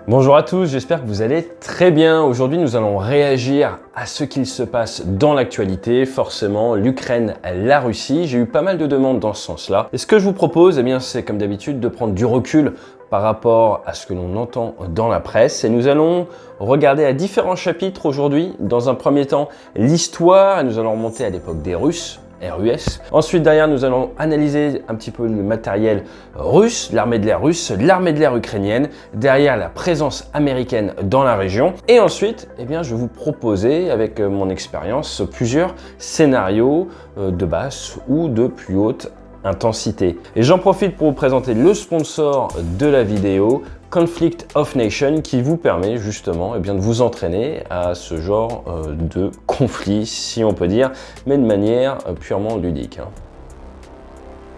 Bonjour à tous, j'espère que vous allez très bien. Aujourd'hui, nous allons réagir à ce qu'il se passe dans l'actualité, forcément l'Ukraine, la Russie. J'ai eu pas mal de demandes dans ce sens-là. Et ce que je vous propose, c'est comme d'habitude de prendre du recul par rapport à ce que l'on entend dans la presse. Et nous allons regarder à différents chapitres aujourd'hui. Dans un premier temps, l'histoire, et nous allons remonter à l'époque des Russes. RUS. Ensuite, derrière, nous allons analyser un petit peu le matériel russe, l'armée de l'air russe, l'armée de l'air ukrainienne, derrière la présence américaine dans la région. Et ensuite, je vais vous proposer, avec mon expérience, plusieurs scénarios de basse ou de plus haute intensité. Et j'en profite pour vous présenter le sponsor de la vidéo, Conflict of Nations, qui vous permet justement de vous entraîner à ce genre de conflit, si on peut dire, mais de manière purement ludique.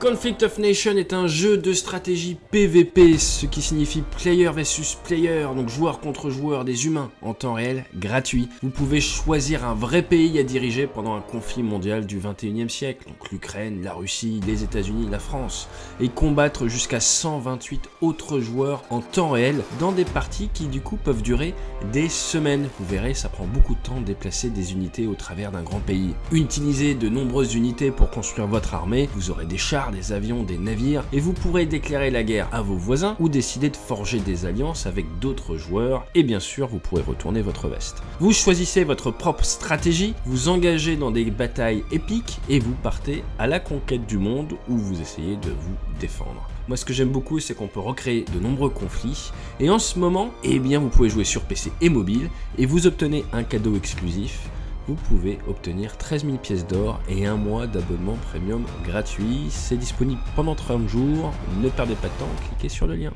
Conflict of Nations est un jeu de stratégie PVP, ce qui signifie player versus player, donc joueur contre joueur, des humains, en temps réel, gratuit. Vous pouvez choisir un vrai pays à diriger pendant un conflit mondial du 21e siècle, donc l'Ukraine, la Russie, les États-Unis, la France, et combattre jusqu'à 128 autres joueurs en temps réel dans des parties qui du coup peuvent durer des semaines. Vous verrez, ça prend beaucoup de temps de déplacer des unités au travers d'un grand pays. Utilisez de nombreuses unités pour construire votre armée, vous aurez des chars, des avions, des navires, et vous pourrez déclarer la guerre à vos voisins ou décider de forger des alliances avec d'autres joueurs, et bien sûr vous pourrez retourner votre veste. Vous choisissez votre propre stratégie, vous engagez dans des batailles épiques et vous partez à la conquête du monde où vous essayez de vous défendre. Moi, ce que j'aime beaucoup, c'est qu'on peut recréer de nombreux conflits, et en ce moment, vous pouvez jouer sur PC et mobile, et vous obtenez un cadeau exclusif. Vous pouvez obtenir 13 000 pièces d'or et un mois d'abonnement premium gratuit. C'est disponible pendant 30 jours. Ne perdez pas de temps, cliquez sur le lien.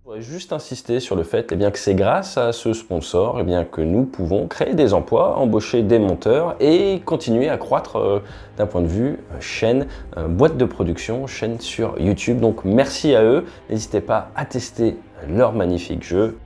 Je voudrais juste insister sur le fait que c'est grâce à ce sponsor que nous pouvons créer des emplois, embaucher des monteurs et continuer à croître d'un point de vue chaîne, boîte de production, chaîne sur YouTube. Donc merci à eux. N'hésitez pas à tester leur magnifique jeu.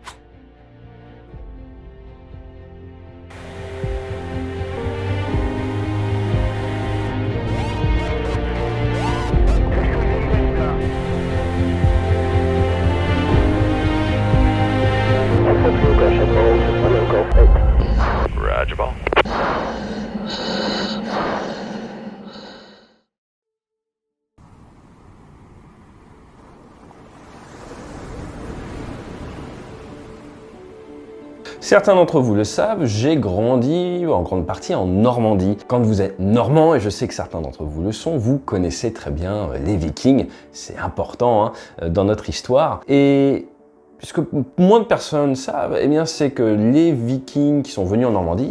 Certains d'entre vous le savent, j'ai grandi en grande partie en Normandie. Quand vous êtes normand, et je sais que certains d'entre vous le sont, vous connaissez très bien les Vikings. C'est important dans notre histoire. Et puisque moins de personnes savent, c'est que les Vikings qui sont venus en Normandie,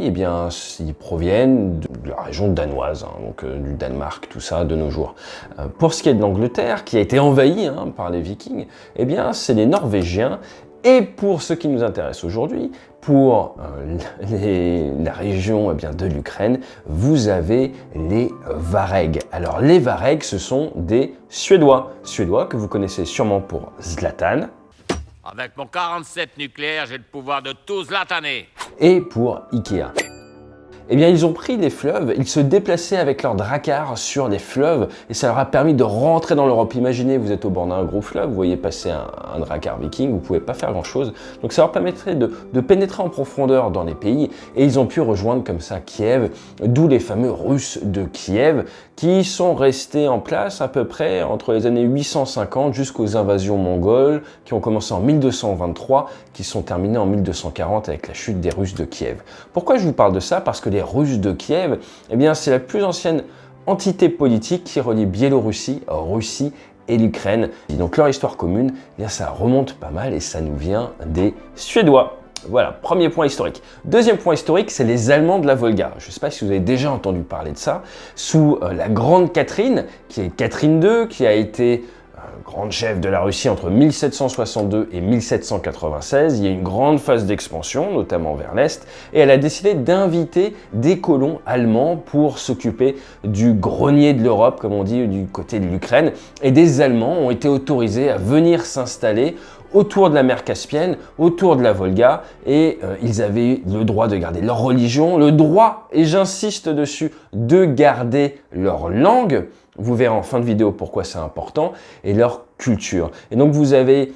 ils proviennent de la région danoise, donc du Danemark, tout ça, de nos jours. Pour ce qui est de l'Angleterre, qui a été envahie par les Vikings, c'est les Norvégiens. Et pour ce qui nous intéresse aujourd'hui, pour la région de l'Ukraine, vous avez les Varegs. Alors les Varegs, ce sont des Suédois que vous connaissez sûrement pour Zlatan. Avec mon 47 nucléaire, j'ai le pouvoir de tout zlataner. Et pour Ikea. Ils ont pris les fleuves, ils se déplaçaient avec leurs dracars sur les fleuves et ça leur a permis de rentrer dans l'Europe. Imaginez, vous êtes au bord d'un gros fleuve, vous voyez passer un dracar viking, vous ne pouvez pas faire grand chose. Donc ça leur permettrait de pénétrer en profondeur dans les pays et ils ont pu rejoindre comme ça Kiev, d'où les fameux Russes de Kiev qui sont restés en place à peu près entre les années 850 jusqu'aux invasions mongoles qui ont commencé en 1223, qui sont terminées en 1240 avec la chute des Russes de Kiev. Pourquoi je vous parle de ça? Parce que les Russes de Kiev, c'est la plus ancienne entité politique qui relie Biélorussie, Russie et l'Ukraine. Donc leur histoire commune, ça remonte pas mal et ça nous vient des Suédois. Voilà, premier point historique. Deuxième point historique, c'est les Allemands de la Volga. Je ne sais pas si vous avez déjà entendu parler de ça. Sous la Grande Catherine, qui est Catherine II, qui a été grande chef de la Russie entre 1762 et 1796, il y a une grande phase d'expansion, notamment vers l'Est, et elle a décidé d'inviter des colons allemands pour s'occuper du grenier de l'Europe, comme on dit, du côté de l'Ukraine, et des Allemands ont été autorisés à venir s'installer autour de la mer Caspienne, autour de la Volga, et ils avaient le droit de garder leur religion, le droit, et j'insiste dessus, de garder leur langue, Vous verrez en fin de vidéo pourquoi c'est important, et leur culture. Et donc vous avez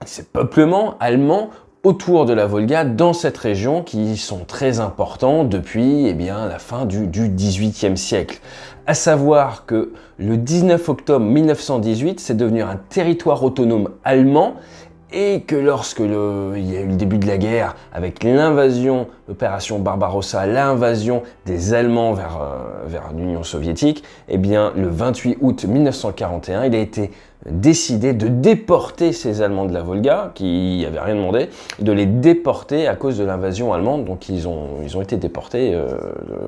ces peuplements allemands autour de la Volga dans cette région qui sont très importants depuis la fin du XVIIIe siècle. À savoir que le 19 octobre 1918, c'est devenu un territoire autonome allemand et que lorsque il y a eu le début de la guerre avec l'invasion, l'opération Barbarossa, l'invasion des Allemands vers l'Union soviétique, le 28 août 1941, il a été décidé de déporter ces Allemands de la Volga, qui n'avaient rien demandé, de les déporter à cause de l'invasion allemande. Donc ils ont été déportés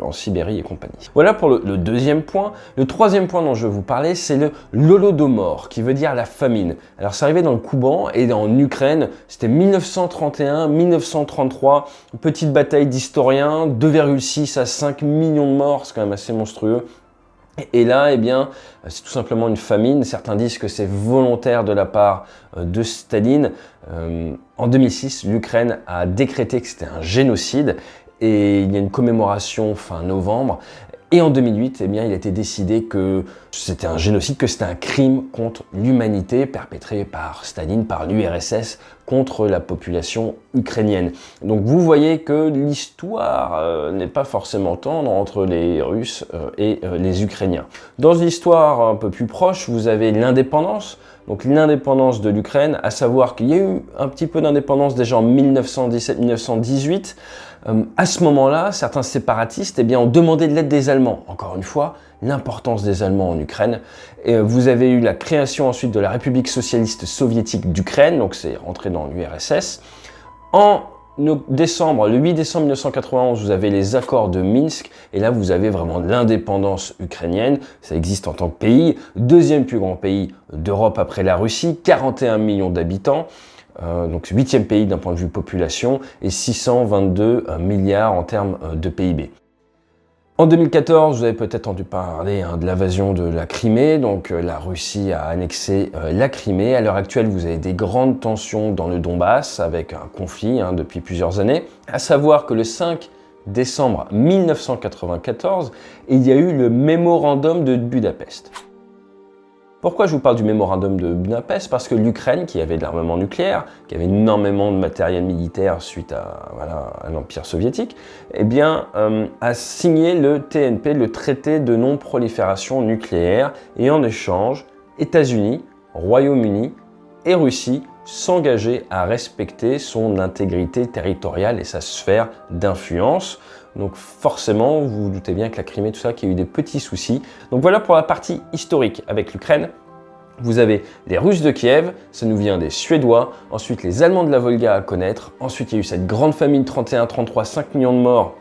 en Sibérie et compagnie. Voilà pour le deuxième point. Le troisième point dont je vais vous parler, c'est le l'Holodomor, qui veut dire la famine. Alors c'est arrivé dans le Kouban et en Ukraine, c'était 1931-1933, petite bataille d'historiens, 2,6 à 5 millions de morts, c'est quand même assez monstrueux. Et là, c'est tout simplement une famine. Certains disent que c'est volontaire de la part de Staline. En 2006, l'Ukraine a décrété que c'était un génocide et il y a une commémoration fin novembre. Et en 2008, il a été décidé que c'était un génocide, que c'était un crime contre l'humanité perpétré par Staline, par l'URSS, contre la population ukrainienne. Donc vous voyez que l'histoire n'est pas forcément tendre entre les Russes et les Ukrainiens. Dans une histoire un peu plus proche, vous avez l'indépendance. Donc l'indépendance de l'Ukraine, à savoir qu'il y a eu un petit peu d'indépendance déjà en 1917-1918. À ce moment-là, certains séparatistes ont demandé de l'aide des Allemands. Encore une fois, l'importance des Allemands en Ukraine. Et vous avez eu la création ensuite de la République socialiste soviétique d'Ukraine, donc c'est rentré dans l'URSS. En décembre, le 8 décembre 1991, vous avez les accords de Minsk, et là vous avez vraiment l'indépendance ukrainienne. Ça existe en tant que pays, deuxième plus grand pays d'Europe après la Russie, 41 millions d'habitants. Donc 8e pays d'un point de vue population et 622 milliards en termes de PIB. En 2014, vous avez peut-être entendu parler de l'invasion de la Crimée, donc la Russie a annexé la Crimée. À l'heure actuelle, vous avez des grandes tensions dans le Donbass avec un conflit depuis plusieurs années. À savoir que le 5 décembre 1994, il y a eu le mémorandum de Budapest. Pourquoi je vous parle du mémorandum de Budapest? Parce que l'Ukraine, qui avait de l'armement nucléaire, qui avait énormément de matériel militaire suite à l'Empire soviétique, a signé le TNP, le traité de non-prolifération nucléaire, et en échange, États-Unis, Royaume-Uni et Russie s'engageaient à respecter son intégrité territoriale et sa sphère d'influence. Donc forcément, vous vous doutez bien que la Crimée, tout ça, qu'il y a eu des petits soucis. Donc voilà pour la partie historique avec l'Ukraine. Vous avez les Russes de Kiev, ça nous vient des Suédois. Ensuite, les Allemands de la Volga à connaître. Ensuite, il y a eu cette grande famine 31-33, 5 millions de morts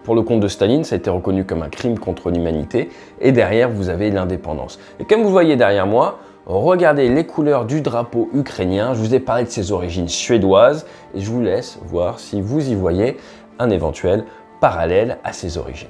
pour le compte de Staline. Ça a été reconnu comme un crime contre l'humanité. Et derrière, vous avez l'indépendance. Et comme vous voyez derrière moi, regardez les couleurs du drapeau ukrainien. Je vous ai parlé de ses origines suédoises. Et je vous laisse voir si vous y voyez un éventuel parallèle à ses origines.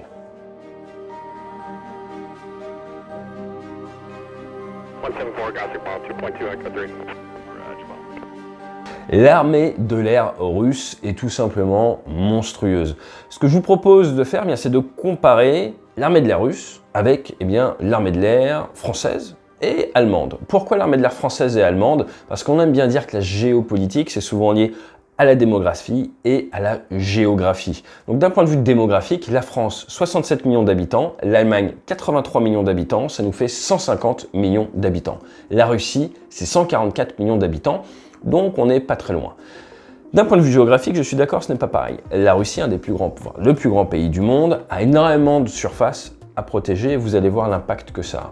L'armée de l'air russe est tout simplement monstrueuse. Ce que je vous propose de faire, c'est de comparer l'armée de l'air russe avec l'armée de l'air française et allemande. Pourquoi l'armée de l'air française et allemande? Parce qu'on aime bien dire que la géopolitique, c'est souvent lié à la démographie et à la géographie. Donc d'un point de vue démographique, la France, 67 millions d'habitants, l'Allemagne, 83 millions d'habitants, ça nous fait 150 millions d'habitants. La Russie, c'est 144 millions d'habitants, donc on n'est pas très loin. D'un point de vue géographique, je suis d'accord, ce n'est pas pareil. La Russie, le plus grand pays du monde, a énormément de surface à protéger, et vous allez voir l'impact que ça a.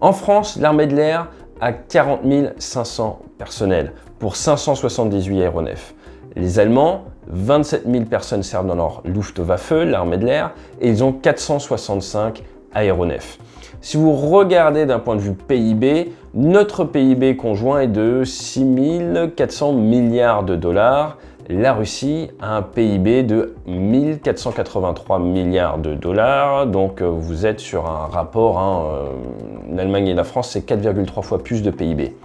En France, l'armée de l'air a 40 500 personnels pour 578 aéronefs. Les Allemands, 27 000 personnes servent dans leur Luftwaffe, l'armée de l'air, et ils ont 465 aéronefs. Si vous regardez d'un point de vue PIB, notre PIB conjoint est de 6 400 milliards de dollars. La Russie a un PIB de 1 483 milliards de dollars, donc vous êtes sur un rapport, l'Allemagne et la France, c'est 4,3 fois plus de PIB.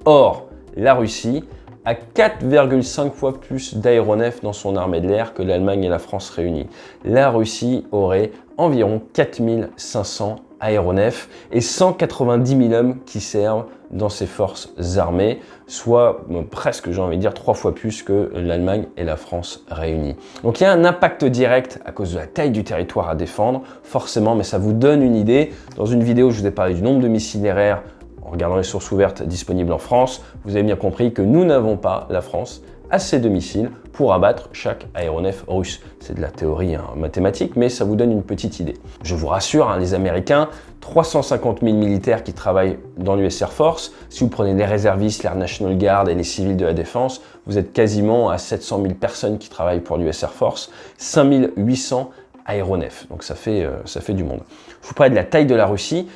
Or, la Russie a 4,5 fois plus d'aéronefs dans son armée de l'air que l'Allemagne et la France réunies. La Russie aurait environ 4500 aéronefs et 190 000 hommes qui servent dans ces forces armées, soit presque, j'ai envie de dire, 3 fois plus que l'Allemagne et la France réunies. Donc il y a un impact direct à cause de la taille du territoire à défendre, forcément, mais ça vous donne une idée. Dans une vidéo, je vous ai parlé du nombre de missiles aériens en regardant les sources ouvertes disponibles en France. Vous avez bien compris que nous n'avons pas, la France, assez de missiles pour abattre chaque aéronef russe. C'est de la théorie mathématique, mais ça vous donne une petite idée. Je vous rassure, les Américains, 350 000 militaires qui travaillent dans l'US Air Force. Si vous prenez les réservistes, l'Air National Guard et les civils de la défense, vous êtes quasiment à 700 000 personnes qui travaillent pour l'US Air Force, 5 800 aéronefs. Donc ça fait du monde. Je vous parlais de la taille de la Russie,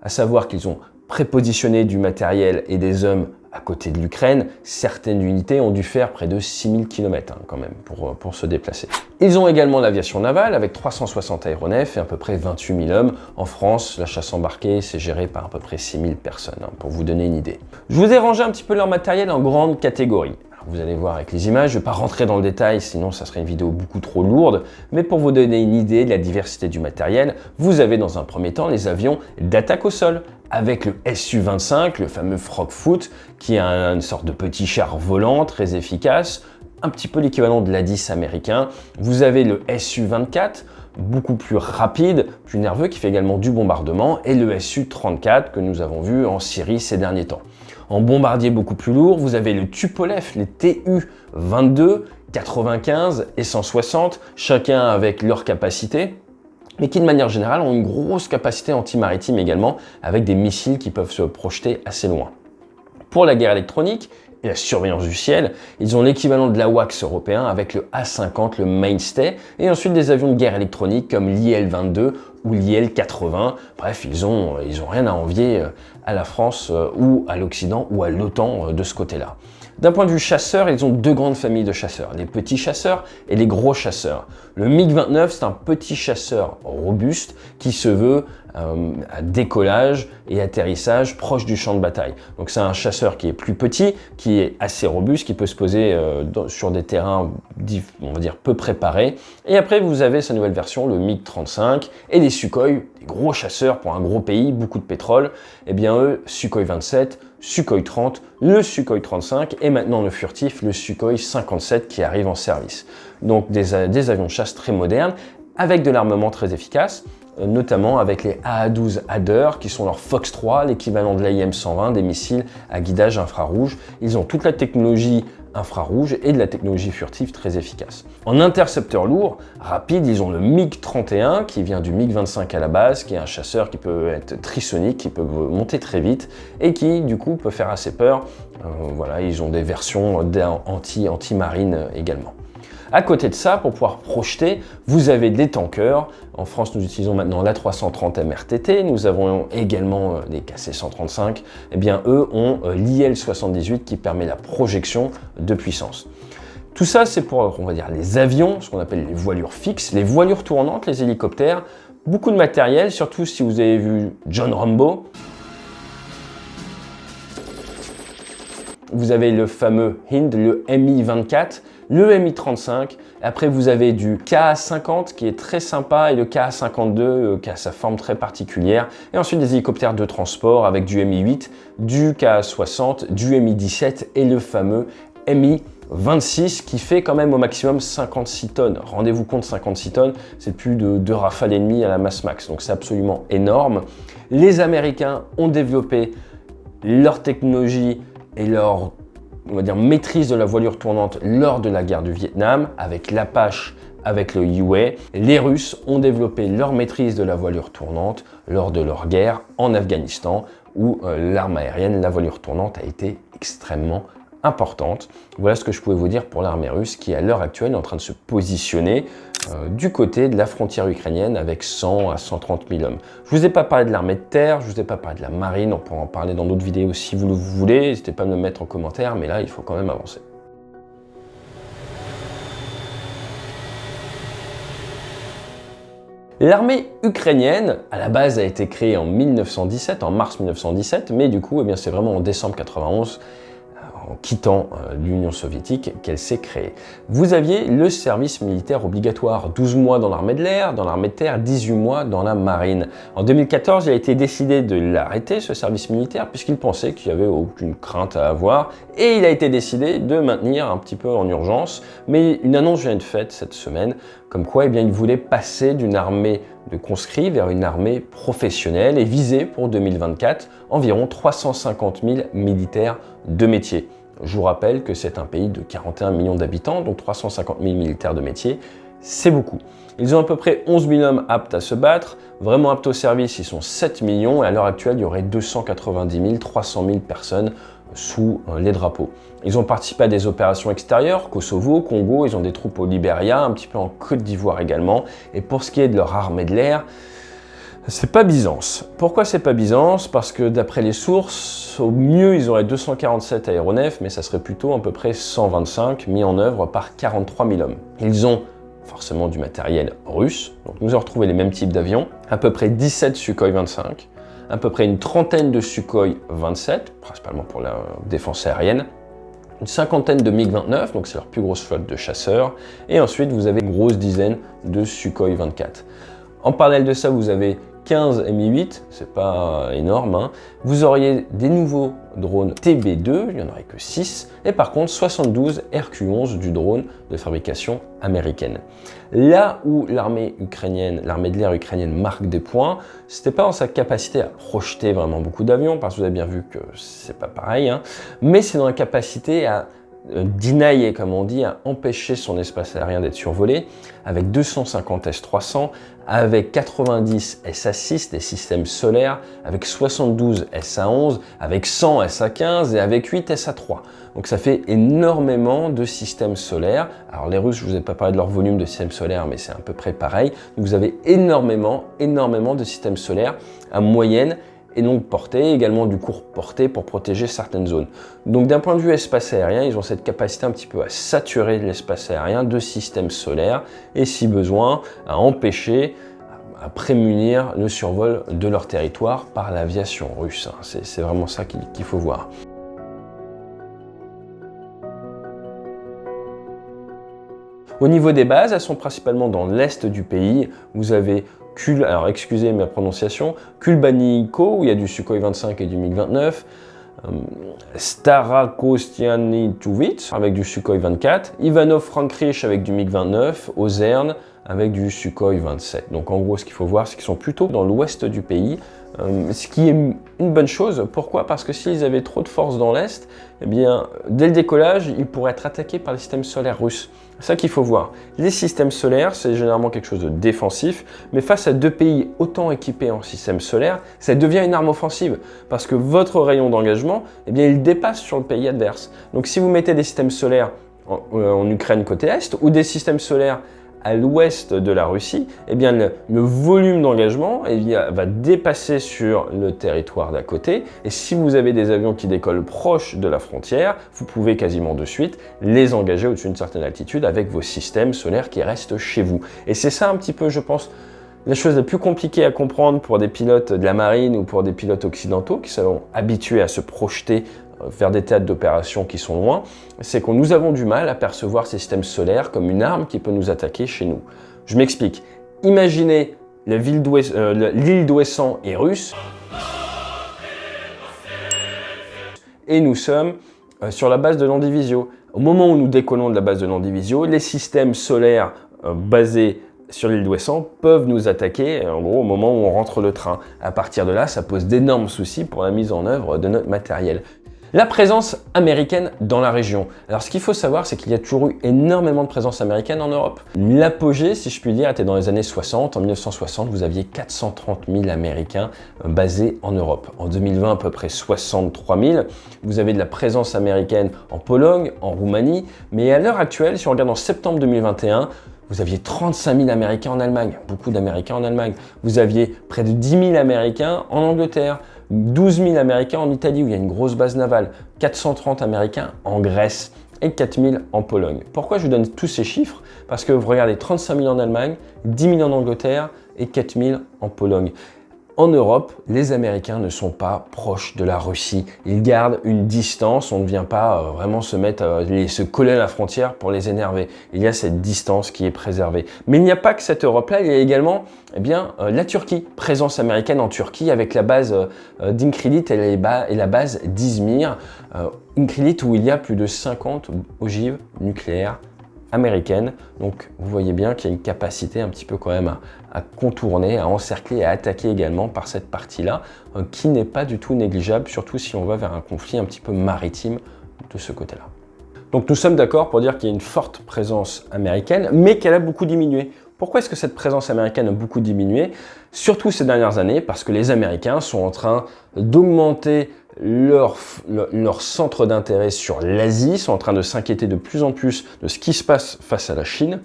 à savoir qu'ils ont prépositionné du matériel et des hommes à côté de l'Ukraine. Certaines unités ont dû faire près de 6000 km quand même pour se déplacer. Ils ont également l'aviation navale avec 360 aéronefs et à peu près 28 000 hommes. En France, la chasse embarquée, c'est géré par à peu près 6000 personnes, pour vous donner une idée. Je vous ai rangé un petit peu leur matériel en grandes catégories. Vous allez voir avec les images, je ne vais pas rentrer dans le détail, sinon ça serait une vidéo beaucoup trop lourde, mais pour vous donner une idée de la diversité du matériel, vous avez dans un premier temps les avions d'attaque au sol, avec le Su-25, le fameux Frogfoot, qui est une sorte de petit char volant très efficace, un petit peu l'équivalent de l'A-10 américain. Vous avez le Su-24, beaucoup plus rapide, plus nerveux, qui fait également du bombardement, et le Su-34 que nous avons vu en Syrie ces derniers temps. En bombardier beaucoup plus lourd, vous avez le Tupolev, les Tu-22, 95 et 160, chacun avec leur capacité, mais qui de manière générale ont une grosse capacité anti-maritime également, avec des missiles qui peuvent se projeter assez loin. Pour la guerre électronique et la surveillance du ciel, ils ont l'équivalent de l'AWACS européen avec le A-50, le Mainstay, et ensuite des avions de guerre électronique comme l'IL-22 ou l'IL-80. Bref, ils ont rien à envier à la France ou à l'Occident ou à l'OTAN de ce côté-là. D'un point de vue chasseur, ils ont deux grandes familles de chasseurs, les petits chasseurs et les gros chasseurs. Le MiG-29, c'est un petit chasseur robuste qui se veut à décollage et atterrissage proche du champ de bataille. Donc c'est un chasseur qui est plus petit, qui est assez robuste, qui peut se poser sur des terrains, on va dire, peu préparés. Et après, vous avez sa nouvelle version, le MiG-35 et les Sukhoi, des gros chasseurs pour un gros pays, beaucoup de pétrole. Eh bien eux, Sukhoi 27, Sukhoi 30, le Sukhoi 35 et maintenant le furtif, le Sukhoi 57 qui arrive en service. Donc des avions de chasse très modernes avec de l'armement très efficace, notamment avec les AA-12 Hadder qui sont leurs Fox 3, l'équivalent de l'AIM-120, des missiles à guidage infrarouge. Ils ont toute la technologie infrarouge et de la technologie furtive très efficace. En intercepteur lourd, rapide, ils ont le MiG-31 qui vient du MiG-25 à la base, qui est un chasseur qui peut être trisonique, qui peut monter très vite et qui du coup peut faire assez peur. Voilà, ils ont des versions anti-marine également. À côté de ça, pour pouvoir projeter, vous avez des tankers. En France, nous utilisons maintenant l'A330 MRTT. Nous avons également des KC-135. Eh bien, eux ont l'IL-78 qui permet la projection de puissance. Tout ça, c'est pour, on va dire, les avions, ce qu'on appelle les voilures fixes, les voilures tournantes, les hélicoptères. Beaucoup de matériel, surtout si vous avez vu John Rambo. Vous avez le fameux Hind, le Mi-24, le Mi-35. Après, vous avez du Ka-50 qui est très sympa et le Ka-52 qui a sa forme très particulière. Et ensuite, des hélicoptères de transport avec du Mi-8, du Ka-60, du Mi-17 et le fameux Mi-26 qui fait quand même au maximum 56 tonnes. Rendez-vous compte, 56 tonnes, c'est plus de 2 Rafales et demi à la masse max. Donc c'est absolument énorme. Les Américains ont développé leur technologie et leur, on va dire, maîtrise de la voilure tournante lors de la guerre du Vietnam, avec l'Apache, avec le UA. Les Russes ont développé leur maîtrise de la voilure tournante lors de leur guerre en Afghanistan, où l'arme aérienne, la voilure tournante, a été extrêmement importante. Voilà ce que je pouvais vous dire pour l'armée russe, qui à l'heure actuelle est en train de se positionner du côté de la frontière ukrainienne avec 100 à 130 000 hommes. Je ne vous ai pas parlé de l'armée de terre, je ne vous ai pas parlé de la marine, on pourra en parler dans d'autres vidéos si vous le voulez, n'hésitez pas à me le mettre en commentaire, mais là il faut quand même avancer. L'armée ukrainienne, à la base, a été créée en 1917, en mars 1917, mais du coup, eh bien, c'est vraiment en décembre 91, en quittant l'Union soviétique qu'elle s'est créée. Vous aviez le service militaire obligatoire, 12 mois dans l'armée de l'air, dans l'armée de terre, 18 mois dans la marine. En 2014, il a été décidé de l'arrêter, ce service militaire, puisqu'il pensait qu'il n'y avait aucune crainte à avoir, et il a été décidé de maintenir un petit peu en urgence, mais une annonce vient de faite cette semaine, comme quoi eh bien, il voulait passer d'une armée de conscrits vers une armée professionnelle et viser pour 2024 environ 350 000 militaires de métier. Je vous rappelle que c'est un pays de 41 millions d'habitants, donc 350 000 militaires de métier, c'est beaucoup. Ils ont à peu près 11 000 hommes aptes à se battre, vraiment aptes au service, ils sont 7 millions, et à l'heure actuelle, il y aurait 290 000, 300 000 personnes sous les drapeaux. Ils ont participé à des opérations extérieures, Kosovo, Congo, ils ont des troupes au Libéria, un petit peu en Côte d'Ivoire également, et pour ce qui est de leur armée de l'air, c'est pas Byzance. Pourquoi c'est pas Byzance? Parce que d'après les sources, au mieux ils auraient 247 aéronefs, mais ça serait plutôt à peu près 125 mis en œuvre par 43 000 hommes. Ils ont forcément du matériel russe, donc nous avons retrouvé les mêmes types d'avions, à peu près 17 Sukhoi 25, à peu près une trentaine de Sukhoi 27, principalement pour la défense aérienne, une cinquantaine de MiG-29, donc c'est leur plus grosse flotte de chasseurs, et ensuite vous avez une grosse dizaine de Sukhoi 24. En parallèle de ça, vous avez 15 Mi-8, c'est pas énorme, hein. Vous auriez des nouveaux drones TB2, il n'y en aurait que 6, et par contre 72 RQ-11 du drone de fabrication américaine. Là où l'armée de l'air ukrainienne marque des points, c'était pas dans sa capacité à projeter vraiment beaucoup d'avions, parce que vous avez bien vu que c'est pas pareil, hein, mais c'est dans la capacité à denier, comme on dit, à empêcher son espace aérien d'être survolé, avec 250 S-300, avec 90 SA-6 des systèmes solaires, avec 72 SA-11, avec 100 SA-15 et avec 8 SA-3. Donc ça fait énormément de systèmes solaires. Alors les Russes, je ne vous ai pas parlé de leur volume de systèmes solaires, mais c'est à peu près pareil. Donc vous avez énormément de systèmes solaires à moyenne et longue portée, également du court portée pour protéger certaines zones. Donc d'un point de vue espace aérien, ils ont cette capacité un petit peu à saturer l'espace aérien de systèmes solaires et si besoin, à empêcher, à prémunir le survol de leur territoire par l'aviation russe. C'est vraiment ça qu'il faut voir. Au niveau des bases, elles sont principalement dans l'est du pays. Vous avez alors excusez ma prononciation, Kulbaniko, où il y a du Sukhoi 25 et du MiG-29, Starokostianituvitz avec du Sukhoi 24, Ivano-Frankrich avec du MiG-29, Ozern avec du Sukhoi 27. Donc en gros, ce qu'il faut voir, c'est qu'ils sont plutôt dans l'ouest du pays, ce qui est une bonne chose. Pourquoi? Parce que s'ils avaient trop de force dans l'est, eh bien, dès le décollage, ils pourraient être attaqués par les systèmes solaires russes. C'est ça qu'il faut voir. Les systèmes solaires, c'est généralement quelque chose de défensif, mais face à deux pays autant équipés en système solaire, ça devient une arme offensive, parce que votre rayon d'engagement, eh bien, il dépasse sur le pays adverse. Donc si vous mettez des systèmes solaires en Ukraine côté Est, ou des systèmes solaires à l'ouest de la Russie, eh bien le volume d'engagement va dépasser sur le territoire d'à côté. Et si vous avez des avions qui décollent proche de la frontière, vous pouvez quasiment de suite les engager au-dessus d'une certaine altitude avec vos systèmes solaires qui restent chez vous. Et c'est ça un petit peu, je pense, la chose la plus compliquée à comprendre pour des pilotes de la marine ou pour des pilotes occidentaux qui sont habitués à se projeter vers des théâtres d'opération qui sont loin, c'est que nous avons du mal à percevoir ces systèmes solaires comme une arme qui peut nous attaquer chez nous. Je m'explique. Imaginez l'île d'Ouessant est russe et nous sommes sur la base de Landivisio. Au moment où nous décollons de la base de Landivisio, les systèmes solaires basés sur l'île d'Ouessant peuvent nous attaquer, en gros, au moment où on rentre le train. À partir de là, ça pose d'énormes soucis pour la mise en œuvre de notre matériel. La présence américaine dans la région. Alors ce qu'il faut savoir, c'est qu'il y a toujours eu énormément de présence américaine en Europe. L'apogée, si je puis dire, était dans les années 60. En 1960, vous aviez 430 000 Américains basés en Europe. En 2020, à peu près 63 000. Vous avez de la présence américaine en Pologne, en Roumanie. Mais à l'heure actuelle, si on regarde en septembre 2021, vous aviez 35 000 Américains en Allemagne, beaucoup d'Américains en Allemagne. Vous aviez près de 10 000 Américains en Angleterre, 12 000 Américains en Italie où il y a une grosse base navale, 430 Américains en Grèce et 4 000 en Pologne. Pourquoi je vous donne tous ces chiffres? Parce que vous regardez 35 000 en Allemagne, 10 000 en Angleterre et 4 000 en Pologne. en Europe, les Américains ne sont pas proches de la Russie. Ils gardent une distance, on ne vient pas vraiment se coller à la frontière pour les énerver. Il y a cette distance qui est préservée. Mais il n'y a pas que cette Europe-là, il y a également la Turquie, présence américaine en Turquie avec la base d'Inkrilit et la base d'Izmir. Inkrilit où il y a plus de 50 ogives nucléaires américaine. Donc vous voyez bien qu'il y a une capacité un petit peu quand même à contourner, à encercler, à attaquer également par cette partie-là, qui n'est pas du tout négligeable, surtout si on va vers un conflit un petit peu maritime de ce côté-là. Donc nous sommes d'accord pour dire qu'il y a une forte présence américaine, mais qu'elle a beaucoup diminué. Pourquoi est-ce que cette présence américaine a beaucoup diminué? Surtout ces dernières années, parce que les Américains sont en train d'augmenter leur centre d'intérêt sur l'Asie, sont en train de s'inquiéter de plus en plus de ce qui se passe face à la Chine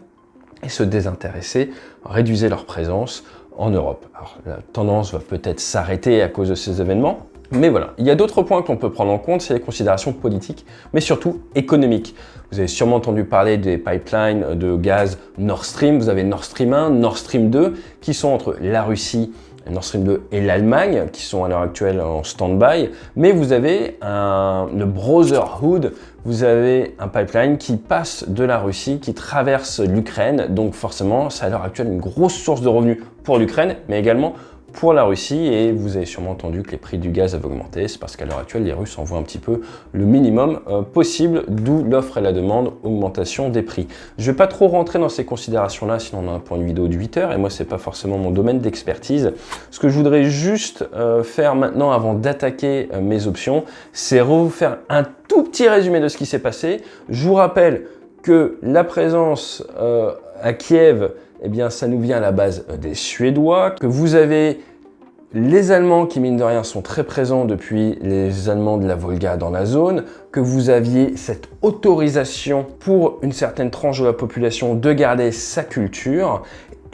et se désintéresser, réduire leur présence en Europe. Alors la tendance va peut-être s'arrêter à cause de ces événements, mais voilà. Il y a d'autres points qu'on peut prendre en compte, c'est les considérations politiques, mais surtout économiques. Vous avez sûrement entendu parler des pipelines de gaz Nord Stream. Vous avez Nord Stream 1, Nord Stream 2, qui sont entre la Russie, Nord Stream 2 et l'Allemagne, qui sont à l'heure actuelle en stand-by. Mais vous avez le Brotherhood, vous avez un pipeline qui passe de la Russie, qui traverse l'Ukraine. Donc forcément, c'est à l'heure actuelle une grosse source de revenus pour l'Ukraine, mais également pour la Russie. Et vous avez sûrement entendu que les prix du gaz avaient augmenté. C'est parce qu'à l'heure actuelle, les Russes envoient un petit peu le minimum possible, d'où l'offre et la demande, augmentation des prix. Je ne vais pas trop rentrer dans ces considérations-là, sinon on a pour une vidéo de 8 heures, et moi, c'est pas forcément mon domaine d'expertise. Ce que je voudrais juste faire maintenant, avant d'attaquer mes options, c'est vous faire un tout petit résumé de ce qui s'est passé. Je vous rappelle que la présence à Kiev, eh bien, ça nous vient à la base des Suédois, que vous avez les Allemands qui, mine de rien, sont très présents depuis les Allemands de la Volga dans la zone, que vous aviez cette autorisation pour une certaine tranche de la population de garder sa culture.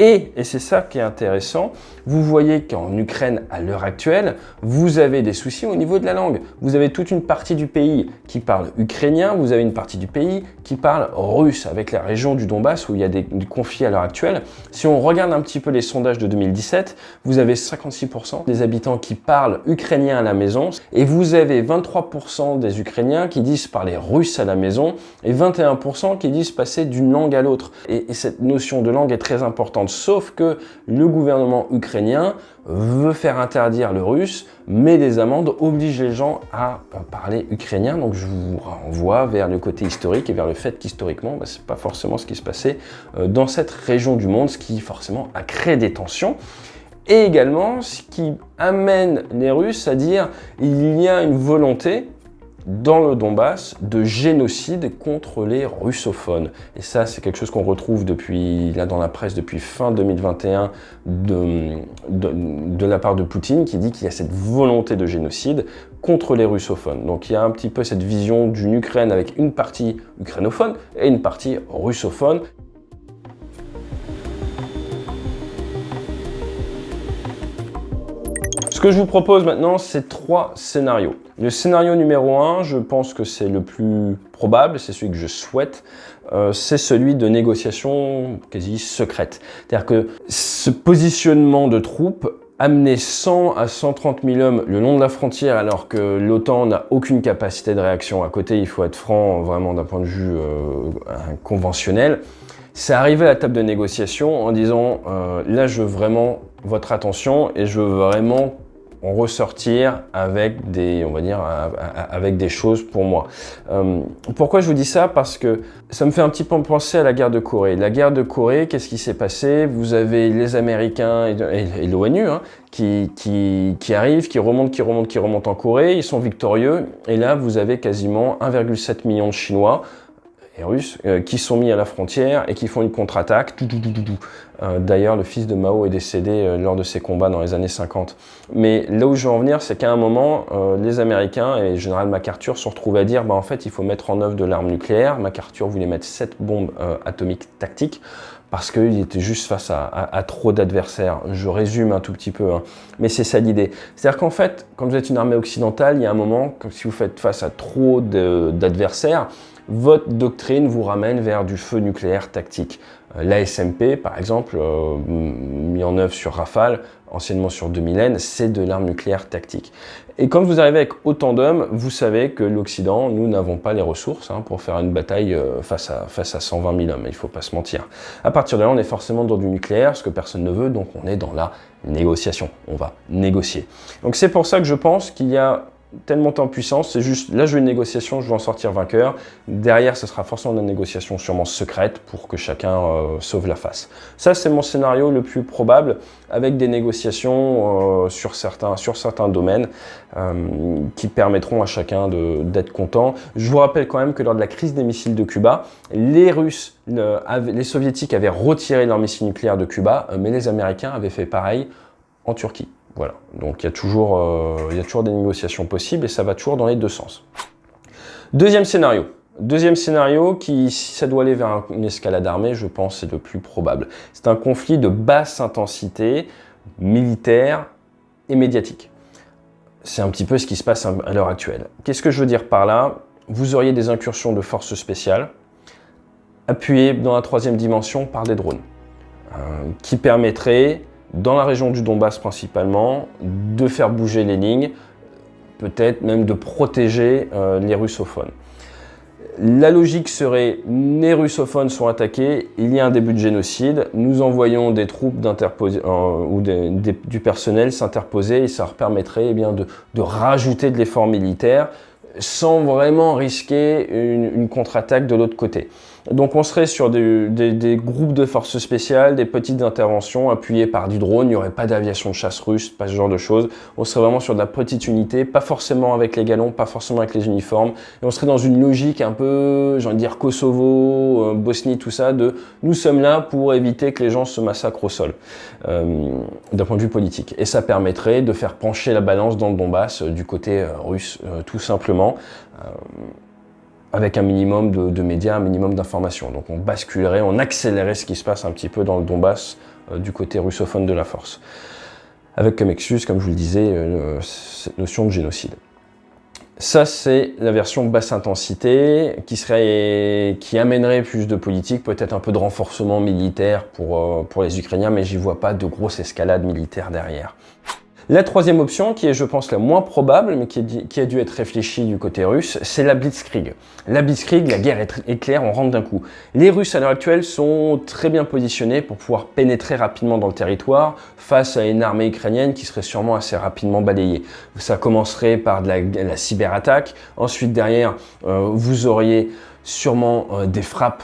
Et c'est ça qui est intéressant, vous voyez qu'en Ukraine, à l'heure actuelle, vous avez des soucis au niveau de la langue. Vous avez toute une partie du pays qui parle ukrainien, vous avez une partie du pays qui parle russe, avec la région du Donbass où il y a des conflits à l'heure actuelle. Si on regarde un petit peu les sondages de 2017, vous avez 56% des habitants qui parlent ukrainien à la maison, et vous avez 23% des Ukrainiens qui disent parler russe à la maison, et 21% qui disent passer d'une langue à l'autre. Et cette notion de langue est très importante. Sauf que le gouvernement ukrainien veut faire interdire le russe, mais des amendes obligent les gens à parler ukrainien. Donc je vous renvoie vers le côté historique et vers le fait qu'historiquement, c'est pas forcément ce qui se passait dans cette région du monde, ce qui forcément a créé des tensions. Et également, ce qui amène les Russes à dire il y a une volonté dans le Donbass de génocide contre les russophones. Et ça, c'est quelque chose qu'on retrouve dans la presse depuis fin 2021 de la part de Poutine, qui dit qu'il y a cette volonté de génocide contre les russophones. Donc il y a un petit peu cette vision d'une Ukraine avec une partie ukrainophone et une partie russophone. Ce que je vous propose maintenant, c'est 3 scénarios. Le scénario numéro 1, je pense que c'est le plus probable, c'est celui que je souhaite, c'est celui de négociations quasi secrètes. C'est-à-dire que ce positionnement de troupes, amener 100 à 130 000 hommes le long de la frontière alors que l'OTAN n'a aucune capacité de réaction à côté, il faut être franc vraiment d'un point de vue conventionnel, c'est arrivé à la table de négociation en disant là je veux vraiment votre attention et je veux vraiment ressortir avec des, on va dire, avec des choses pour moi. Pourquoi je vous dis ça? Parce que ça me fait un petit peu penser à la guerre de Corée. La guerre de Corée, qu'est-ce qui s'est passé? Vous avez les Américains et l'ONU qui arrivent, qui remontent en Corée, ils sont victorieux, et là vous avez quasiment 1,7 million de Chinois et Russes qui sont mis à la frontière et qui font une contre-attaque. D'ailleurs, le fils de Mao est décédé lors de ces combats dans les années 50. Mais là où je veux en venir, c'est qu'à un moment, les Américains et le général MacArthur se sont retrouvés à dire en fait, il faut mettre en œuvre de l'arme nucléaire. MacArthur voulait mettre 7 bombes atomiques tactiques parce qu'il était juste face à trop d'adversaires. Je résume un tout petit peu, mais c'est ça l'idée. C'est-à-dire qu'en fait, quand vous êtes une armée occidentale, il y a un moment, si vous faites face à trop d'adversaires, votre doctrine vous ramène vers du feu nucléaire tactique. L'ASMP, par exemple, mis en œuvre sur Rafale, anciennement sur 2 millénaires, c'est de l'arme nucléaire tactique. Et quand vous arrivez avec autant d'hommes, vous savez que l'Occident, nous n'avons pas les ressources pour faire une bataille face à 120 000 hommes, il ne faut pas se mentir. À partir de là, on est forcément dans du nucléaire, ce que personne ne veut, donc on est dans la négociation, on va négocier. Donc c'est pour ça que je pense qu'il y a telle montée en puissance, c'est juste, là je veux une négociation, je veux en sortir vainqueur. Derrière, ce sera forcément une négociation sûrement secrète pour que chacun sauve la face. Ça, c'est mon scénario le plus probable, avec des négociations sur certains domaines qui permettront à chacun d'être content. Je vous rappelle quand même que lors de la crise des missiles de Cuba, les Russes, les Soviétiques avaient retiré leurs missiles nucléaires de Cuba, mais les Américains avaient fait pareil en Turquie. Voilà, donc il y a toujours des négociations possibles et ça va toujours dans les deux sens. Deuxième scénario qui, si ça doit aller vers une escalade armée, je pense c'est le plus probable. C'est un conflit de basse intensité militaire et médiatique. C'est un petit peu ce qui se passe à l'heure actuelle. Qu'est-ce que je veux dire par là? Vous auriez des incursions de forces spéciales appuyées dans la troisième dimension par des drones qui permettraient, dans la région du Donbass principalement, de faire bouger les lignes, peut-être même de protéger les russophones. La logique serait, les russophones sont attaqués, il y a un début de génocide, nous envoyons des troupes ou du personnel s'interposer et ça leur permettrait de rajouter de l'effort militaire sans vraiment risquer une contre-attaque de l'autre côté. Donc on serait sur des groupes de forces spéciales, des petites interventions appuyées par du drone, il n'y aurait pas d'aviation de chasse russe, pas ce genre de choses. On serait vraiment sur de la petite unité, pas forcément avec les galons, pas forcément avec les uniformes. Et on serait dans une logique un peu, j'ai envie de dire Kosovo, Bosnie, tout ça, de nous sommes là pour éviter que les gens se massacrent au sol, d'un point de vue politique. Et ça permettrait de faire pencher la balance dans le Donbass du côté russe, tout simplement. Avec un minimum de médias, un minimum d'informations. Donc on basculerait, on accélérait ce qui se passe un petit peu dans le Donbass du côté russophone de la force. Avec comme excuse, comme je vous le disais, cette notion de génocide. Ça, c'est la version basse intensité qui amènerait plus de politique, peut-être un peu de renforcement militaire pour les Ukrainiens, mais j'y vois pas de grosse escalade militaire derrière. La troisième option, qui est je pense la moins probable, mais qui a dû être réfléchie du côté russe, c'est la Blitzkrieg. La Blitzkrieg, la guerre éclair, on rentre d'un coup. Les Russes à l'heure actuelle sont très bien positionnés pour pouvoir pénétrer rapidement dans le territoire face à une armée ukrainienne qui serait sûrement assez rapidement balayée. Ça commencerait par de la cyberattaque, ensuite derrière vous auriez sûrement des frappes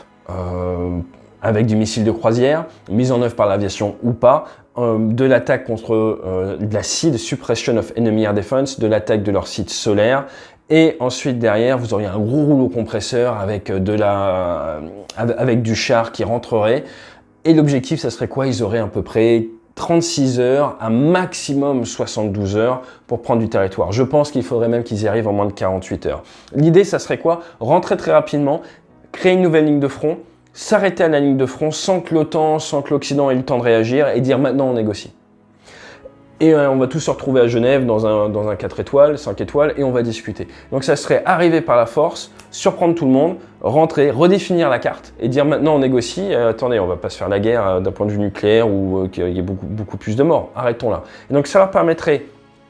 avec du missile de croisière, mise en œuvre par l'aviation ou pas, de l'attaque contre de la SEAD, Suppression of Enemy Air Defense, de l'attaque de leur site solaire, et ensuite derrière vous auriez un gros rouleau compresseur avec du char qui rentrerait, et l'objectif ça serait quoi? Ils auraient à peu près 36 heures, un maximum 72 heures pour prendre du territoire. Je pense qu'il faudrait même qu'ils y arrivent en moins de 48 heures. L'idée ça serait quoi? Rentrer très rapidement, créer une nouvelle ligne de front, s'arrêter à la ligne de front sans que l'OTAN, sans que l'Occident ait eu le temps de réagir et dire maintenant on négocie. Et on va tous se retrouver à Genève dans un 4 étoiles, 5 étoiles et on va discuter. Donc ça serait arriver par la force, surprendre tout le monde, rentrer, redéfinir la carte et dire maintenant on négocie, attendez on va pas se faire la guerre d'un point de vue nucléaire ou qu'il y ait beaucoup plus de morts, arrêtons là. Et donc ça leur permettrait,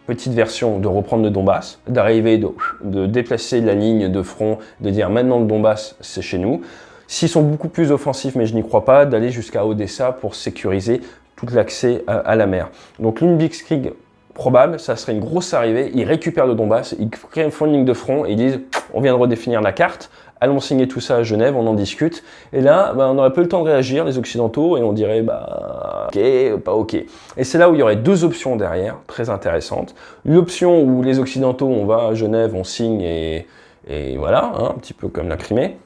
petite version, de reprendre le Donbass, d'arriver, de déplacer la ligne de front, de dire maintenant le Donbass c'est chez nous. S'ils sont beaucoup plus offensifs, mais je n'y crois pas, d'aller jusqu'à Odessa pour sécuriser tout l'accès à la mer. Donc une Blitzkrieg probable, ça serait une grosse arrivée, ils récupèrent le Donbass, ils font une ligne de front et ils disent on vient de redéfinir la carte, allons signer tout ça à Genève, on en discute. Et là, on n'aurait pas eu le temps de réagir, les Occidentaux, et on dirait ok, pas ok. Et c'est là où il y aurait deux options derrière, très intéressantes. L'option où les Occidentaux, on va à Genève, on signe et voilà, un petit peu comme la Crimée.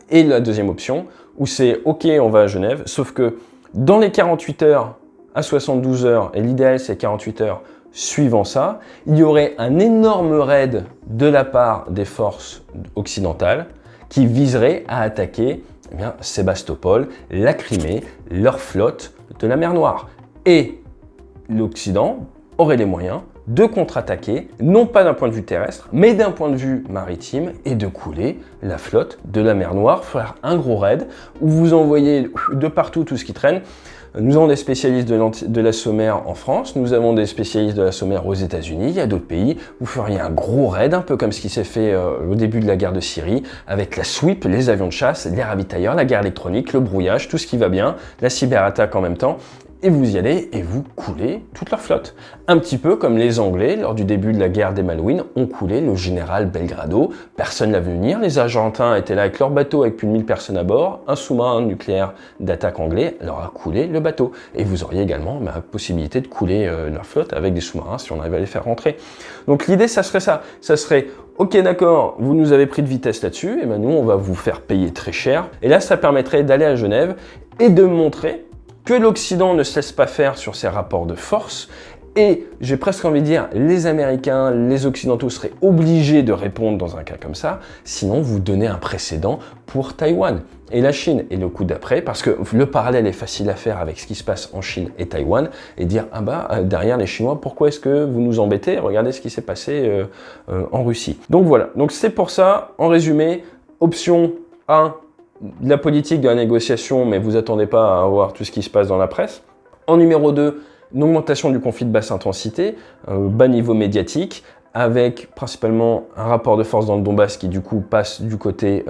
Et la deuxième option, où c'est ok, on va à Genève, sauf que dans les 48 heures à 72 heures, et l'idéal c'est 48 heures suivant ça, il y aurait un énorme raid de la part des forces occidentales qui viserait à attaquer Sébastopol, la Crimée, leur flotte de la mer Noire. Et l'Occident aurait les moyens de contre-attaquer, non pas d'un point de vue terrestre, mais d'un point de vue maritime, et de couler la flotte de la mer Noire, faire un gros raid, où vous envoyez de partout tout ce qui traîne. Nous avons des spécialistes de la sommaire en France, nous avons des spécialistes de la sommaire aux États-Unis, il y a d'autres pays. Vous feriez un gros raid, un peu comme ce qui s'est fait au début de la guerre de Syrie, avec la sweep, les avions de chasse, les ravitailleurs, la guerre électronique, le brouillage, tout ce qui va bien, la cyberattaque en même temps. Et vous y allez et vous coulez toute leur flotte. Un petit peu comme les Anglais, lors du début de la guerre des Malouines, ont coulé le général Belgrado. Personne l'a vu venir. Les Argentins étaient là avec leur bateau avec plus de 1000 personnes à bord. Un sous-marin nucléaire d'attaque anglais leur a coulé le bateau. Et vous auriez également la possibilité de couler leur flotte avec des sous-marins si on arrive à les faire rentrer. Donc l'idée, ça serait ça. Ça serait, ok d'accord, vous nous avez pris de vitesse là-dessus, et ben nous on va vous faire payer très cher. Et là, ça permettrait d'aller à Genève et de montrer que l'Occident ne se laisse pas faire sur ses rapports de force, et j'ai presque envie de dire, les Américains, les Occidentaux seraient obligés de répondre dans un cas comme ça, sinon vous donnez un précédent pour Taïwan et la Chine. Et le coup d'après, parce que le parallèle est facile à faire avec ce qui se passe en Chine et Taïwan, et dire, ah bah, derrière les Chinois, pourquoi est-ce que vous nous embêtez? Regardez ce qui s'est passé en Russie. Donc voilà, donc c'est pour ça, en résumé, option 1, de la politique de la négociation, mais vous attendez pas à voir tout ce qui se passe dans la presse. En numéro 2, une augmentation du conflit de basse intensité, bas niveau médiatique, avec principalement un rapport de force dans le Donbass qui du coup passe du côté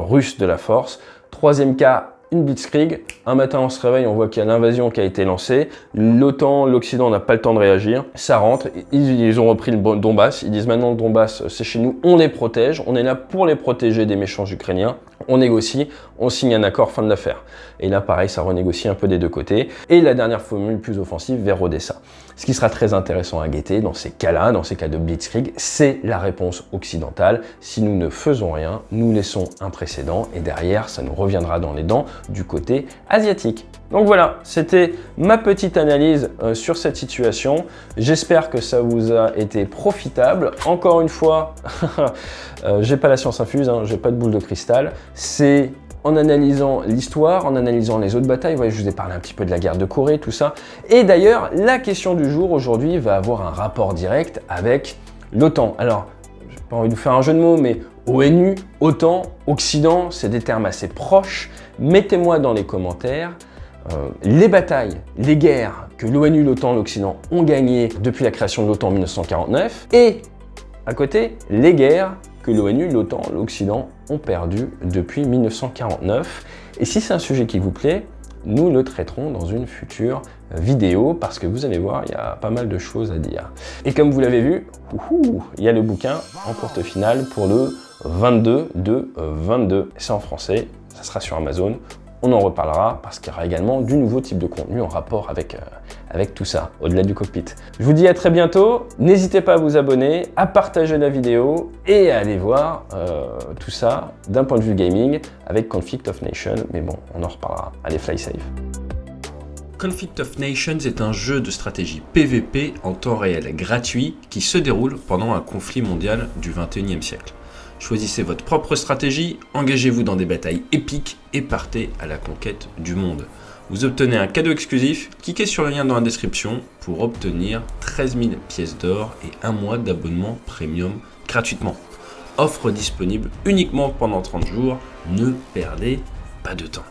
russe de la force. Troisième cas, une blitzkrieg. Un matin on se réveille, on voit qu'il y a l'invasion qui a été lancée. L'OTAN, l'Occident n'a pas le temps de réagir. Ça rentre, ils ont repris le Donbass. Ils disent maintenant le Donbass c'est chez nous, on les protège. On est là pour les protéger des méchants ukrainiens. On négocie, on signe un accord, fin de l'affaire. Et là pareil, ça renégocie un peu des deux côtés. Et la dernière formule plus offensive vers Odessa. Ce qui sera très intéressant à guetter dans ces cas-là, dans ces cas de blitzkrieg, c'est la réponse occidentale. Si nous ne faisons rien, nous laissons un précédent et derrière, ça nous reviendra dans les dents du côté asiatique. Donc voilà, c'était ma petite analyse sur cette situation. J'espère que ça vous a été profitable. Encore une fois, j'ai pas la science infuse, hein, j'ai pas de boule de cristal. C'est en analysant l'histoire, en analysant les autres batailles. Vous voyez, je vous ai parlé un petit peu de la guerre de Corée, tout ça. Et d'ailleurs, la question du jour aujourd'hui va avoir un rapport direct avec l'OTAN. Alors, j'ai pas envie de vous faire un jeu de mots, mais ONU, OTAN, Occident, c'est des termes assez proches. Mettez-moi dans les commentaires les batailles, les guerres que l'ONU, l'OTAN, l'Occident ont gagnées depuis la création de l'OTAN en 1949 et à côté, les guerres que l'ONU, l'OTAN, l'Occident ont perdues depuis 1949. Et si c'est un sujet qui vous plaît, nous le traiterons dans une future vidéo parce que vous allez voir, il y a pas mal de choses à dire. Et comme vous l'avez vu, il y a le bouquin en courte finale pour le 22 de 22. C'est en français, ça sera sur Amazon. On en reparlera parce qu'il y aura également du nouveau type de contenu en rapport avec tout ça, au-delà du cockpit. Je vous dis à très bientôt. N'hésitez pas à vous abonner, à partager la vidéo et à aller voir tout ça d'un point de vue gaming avec Conflict of Nations. Mais bon, on en reparlera. Allez, fly safe. Conflict of Nations est un jeu de stratégie PVP en temps réel gratuit qui se déroule pendant un conflit mondial du 21e siècle. Choisissez votre propre stratégie, engagez-vous dans des batailles épiques et partez à la conquête du monde. Vous obtenez un cadeau exclusif, cliquez sur le lien dans la description pour obtenir 13 000 pièces d'or et un mois d'abonnement premium gratuitement. Offre disponible uniquement pendant 30 jours, ne perdez pas de temps.